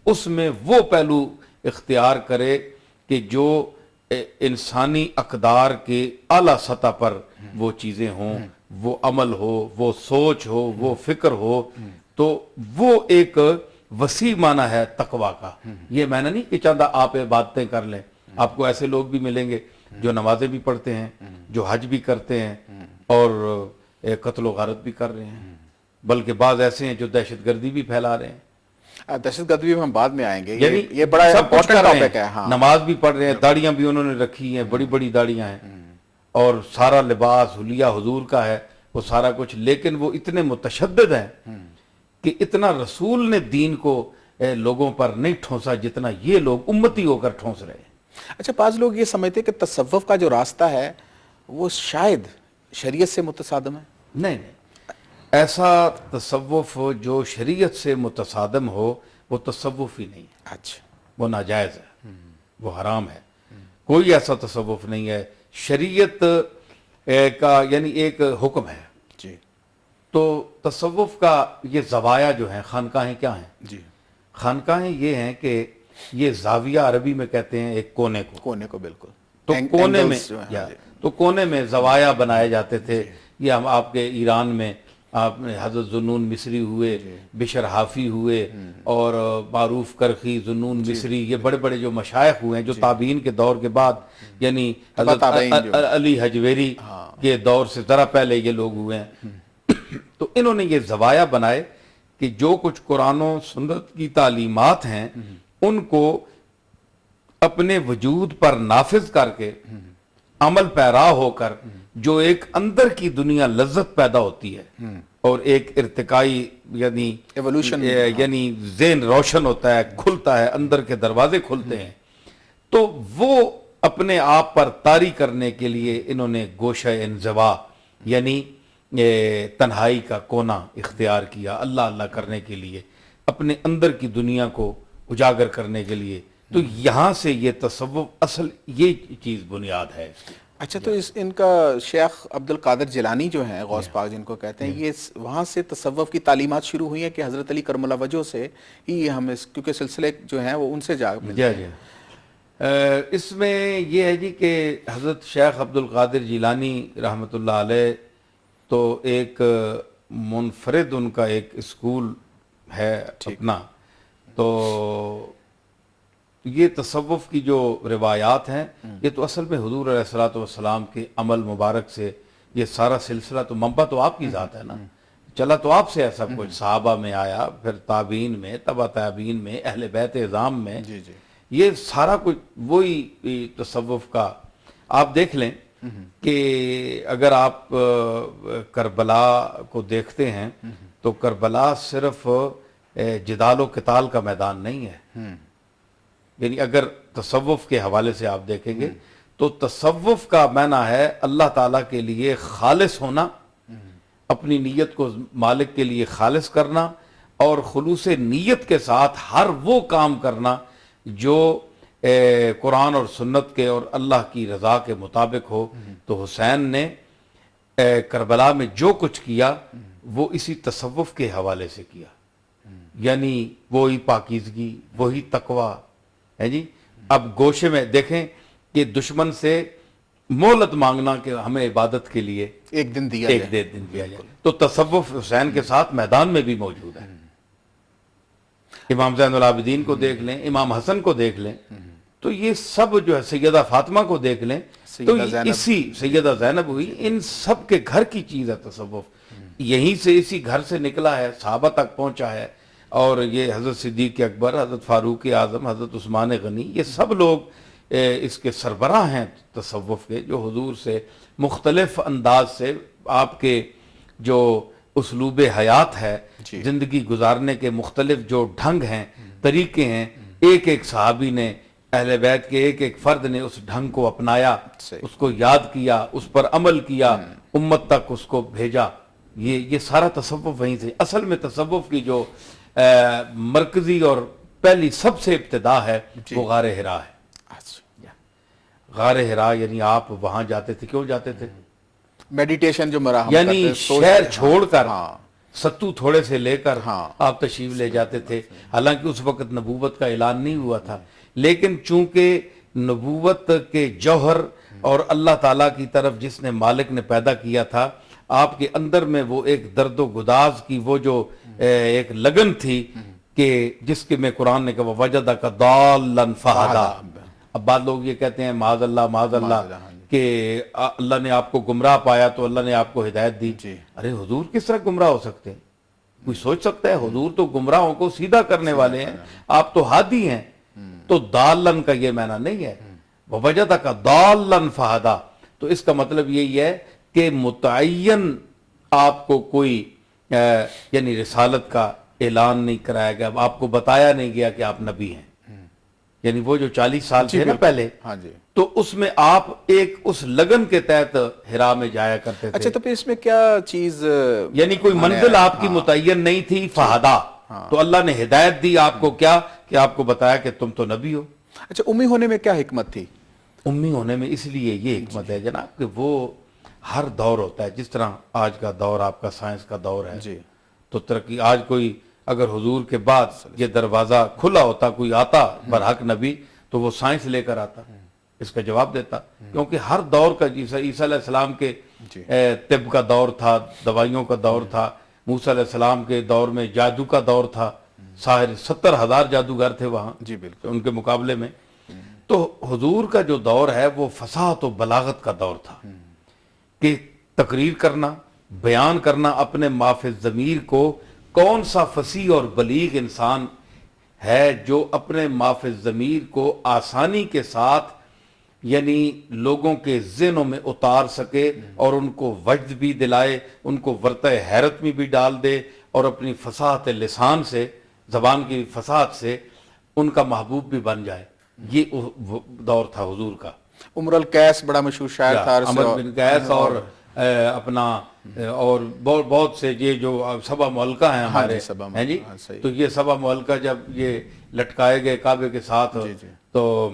اس میں وہ پہلو اختیار کرے کہ جو انسانی اقدار کے اعلیٰ سطح پر وہ چیزیں ہوں، وہ عمل ہو، وہ سوچ ہو، وہ فکر ہو، تو وہ ایک وسیع معنی ہے تقویٰ کا۔ یہ میں نے نہیں کہ چاہتا آپ عبادتیں کر لیں، آپ کو ایسے لوگ بھی ملیں گے جو نمازیں بھی پڑھتے ہیں، جو حج بھی کرتے ہیں اور قتل و غارت بھی کر رہے ہیں، بلکہ بعض ایسے ہیں جو دہشت گردی بھی پھیلا رہے ہیں، دہشت گردی بھی ہم بعد میں آئیں گے، یعنی یہ بڑا سب کچھ کر امپورٹنٹ رہے ٹاپک ہے۔ ہیں، ہاں، نماز بھی پڑھ رہے ہیں، داڑیاں بھی انہوں نے رکھی ہیں، بڑی بڑی داڑیاں ہیں، اور سارا لباس حلیہ حضور کا ہے، وہ سارا کچھ، لیکن وہ اتنے متشدد ہیں کہ اتنا رسول نے دین کو لوگوں پر نہیں ٹھونسا جتنا یہ لوگ امتی ہو کر ٹھونس رہے ہیں۔ اچھا، بعض لوگ یہ سمجھتے ہیں کہ تصوف کا جو راستہ ہے وہ شاید شریعت سے متصادم ہے۔ نہیں نہیں، ایسا تصوف جو شریعت سے متصادم ہو وہ تصوف ہی نہیں ہے، اچھا، وہ ناجائز ہے، وہ حرام ہے۔ کوئی ایسا تصوف نہیں ہے، شریعت کا یعنی ایک حکم ہے۔ جی تو تصوف کا یہ زوایا جو ہیں، خانقاہیں کیا ہیں؟ جی، خانقاہیں یہ ہیں کہ یہ زاویہ عربی میں کہتے ہیں ایک کونے کو، کونے کو بالکل، تو کونے میں اینگلز جو ہیں، یا جی، تو کونے میں زوایا بنائے جاتے تھے۔ یہ ہم آپ کے ایران میں آپ نے حضرت ذوالنون مصری ہوئے، بشر حافی ہوئے، اور معروف کرخی، ذوالنون مصری، یہ بڑے بڑے جو مشائخ ہوئے ہیں جو تابعین کے دور کے بعد، یعنی حضرت تابعین جو علی حجویری کے دور سے ذرا پہلے یہ لوگ ہوئے ہیں۔ تو انہوں نے یہ زوایا بنائے کہ جو کچھ قرآن و سنت کی تعلیمات ہیں ان کو اپنے وجود پر نافذ کر کے عمل پیرا ہو کر جو ایک اندر کی دنیا لذت پیدا ہوتی ہے اور ایک ارتقائی یعنی ایوولوشن، یعنی ذہن روشن ہوتا ہے، کھلتا ہے، اندر کے دروازے کھلتے ہیں، تو وہ اپنے آپ پر طاری کرنے کے لیے انہوں نے گوشہ انزوا یعنی تنہائی کا کونا اختیار کیا، اللہ اللہ کرنے کے لیے، اپنے اندر کی دنیا کو اجاگر کرنے کے لیے۔ تو یہاں سے یہ تصوف اصل یہ چیز بنیاد ہے اس کی۔ اچھا، تو ان کا شیخ عبد القادر جیلانی جو ہیں، غوث پاک جن کو کہتے ہیں، یہ وہاں سے تصوف کی تعلیمات شروع ہوئی ہیں کہ حضرت علی کرم اللہ وجہ سے ہی ہم کیونکہ سلسلے جو ہیں وہ ان سے جا ملتے ہیں؟ اس میں یہ ہے جی کہ حضرت شیخ عبد القادر جیلانی رحمۃ اللہ علیہ تو ایک منفرد ان کا ایک اسکول ہے اپنا، تو یہ تصوف کی جو روایات ہیں یہ تو اصل میں حضور علیہ الصلوۃ والسلام کے عمل مبارک سے یہ سارا سلسلہ، تو منبع تو آپ کی ذات ہے نا، چلا تو آپ سے ہے سب کچھ، صحابہ میں آیا، پھر تابعین میں، تبع تابعین میں، اہل بیت اعظام میں، جی جی، یہ سارا کچھ وہی تصوف کا۔ آپ دیکھ لیں کہ اگر آپ کربلا کو دیکھتے ہیں تو کربلا صرف جدال و قتال کا میدان نہیں ہے، یعنی اگر تصوف کے حوالے سے آپ دیکھیں گے تو تصوف کا معنی ہے اللہ تعالیٰ کے لیے خالص ہونا، اپنی نیت کو مالک کے لیے خالص کرنا، اور خلوص نیت کے ساتھ ہر وہ کام کرنا جو قرآن اور سنت کے اور اللہ کی رضا کے مطابق ہو۔ تو حسین نے کربلا میں جو کچھ کیا وہ اسی تصوف کے حوالے سے کیا، یعنی وہی پاکیزگی، وہی تقوی ہے جی۔ اب گوشے میں دیکھیں کہ دشمن سے مہلت مانگنا کہ ہمیں عبادت کے لیے ایک دن دیا ایک دن دیا جائے، تو تصوف حسین کے ساتھ میدان میں بھی موجود ہے۔ امام زین العابدین کو دیکھ لیں، امام حسن کو دیکھ لیں، تو یہ سب جو ہے، سیدہ فاطمہ کو دیکھ لیں، تو اسی سیدہ زینب ہوئی، ان سب کے گھر کی چیز ہے تصوف، یہیں سے اسی گھر سے نکلا ہے، صحابہ تک پہنچا ہے، اور یہ حضرت صدیق اکبر، حضرت فاروق اعظم، حضرت عثمان غنی، یہ سب لوگ اس کے سربراہ ہیں تصوف کے، جو حضور سے مختلف انداز سے آپ کے جو اسلوب حیات ہے، زندگی گزارنے کے مختلف جو ڈھنگ ہیں، طریقے ہیں، ایک ایک صحابی نے، اہل بیت کے ایک ایک فرد نے اس ڈھنگ کو اپنایا، اس کو یاد کیا، اس پر عمل کیا، امت تک اس کو بھیجا۔ یہ سارا تصوف وہیں سے۔ اصل میں تصوف کی جو مرکزی اور پہلی سب سے ابتدا ہے وہ غار حرا ہے۔ غار حرا یعنی آپ وہاں جاتے تھے، کیوں جاتے تھے؟ میڈیٹیشن جو مراحم یعنی شہر چھوڑ کر ستو تھوڑے سے لے کر ہاں۔ آپ تشریف لے جاتے تھے، حالانکہ اس وقت نبوت کا اعلان نہیں ہوا تھا، لیکن چونکہ نبوت کے جوہر اور اللہ تعالیٰ کی طرف جس نے مالک نے پیدا کیا تھا، آپ کے اندر میں وہ ایک درد و گداز کی وہ جو ایک لگن تھی کہ جس کے میں قرآن نے کہا وَوَجَدَكَ ضَالًّا فَهَدَىٰ۔ اب بعض لوگ یہ کہتے ہیں معاذ اللہ کہ اللہ نے آپ کو گمراہ پایا تو اللہ نے آپ کو ہدایت دی۔ جی۔ ارے حضور کس طرح گمراہ ہو سکتے ہیں؟ کوئی سوچ سکتا ہے؟ حضور تو گمراہوں کو سیدھا کرنے والے ہیں، آپ تو ہادی ہیں۔ تو دالن کا یہ معنی نہیں ہے، وَوَجَدَكَ ضَالًّا فَهَدَىٰ، تو اس کا مطلب یہی ہے کہ متعین آپ کو کوئی یعنی رسالت کا اعلان نہیں کرایا گیا، آپ کو بتایا نہیں گیا کہ آپ نبی ہیں۔ یعنی وہ جو 40 سال تھے نا پہلے، ہاں جی، تو اس میں آپ ایک اس لگن کے تحت ہرا میں جایا کرتے تھے۔ اچھا تو پھر اس میں کیا چیز یعنی کوئی منزل آپ کی متعین نہیں تھی، فہدا، تو اللہ نے ہدایت دی آپ کو کیا کہ آپ کو بتایا کہ تم تو نبی ہو۔ اچھا امی ہونے میں کیا حکمت تھی؟ امی ہونے میں اس لیے یہ حکمت ہے جناب کہ وہ ہر دور ہوتا ہے، جس طرح آج کا دور آپ کا سائنس کا دور ہے، جی، تو ترقی آج کوئی اگر حضور کے بعد یہ دروازہ کھلا ہوتا، کوئی آتا برحق نبی، تو وہ سائنس لے کر آتا، اس کا جواب دیتا، کیونکہ ہر دور کا عیسیٰ علیہ السلام کے طب کا دور تھا، دوائیوں کا دور تھا، موسیٰ علیہ السلام کے دور میں جادو کا دور تھا، 70,000 جادوگر تھے وہاں جی بالکل، ان کے مقابلے میں۔ تو حضور کا جو دور ہے وہ فصاحت و بلاغت کا دور تھا کہ تقریر کرنا، بیان کرنا اپنے معاف ضمیر کو، کون سا فصیح اور بلیغ انسان ہے جو اپنے معاف ضمیر کو آسانی کے ساتھ یعنی لوگوں کے ذہنوں میں اتار سکے اور ان کو وجد بھی دلائے، ان کو ورطہ حیرت میں بھی ڈال دے، اور اپنی فصاحت لسان سے، زبان کی فصاحت سے ان کا محبوب بھی بن جائے۔ یہ دور تھا حضور کا۔ عمر القیس بڑا مشہور شاعر تھا، عمر بن قیس اور اپنا اور بہت سے یہ جو سبا معلقہ ہیں ہمارے ہیں جی، تو یہ سبا معلقہ جب یہ لٹکائے گئے کعبے کے ساتھ تو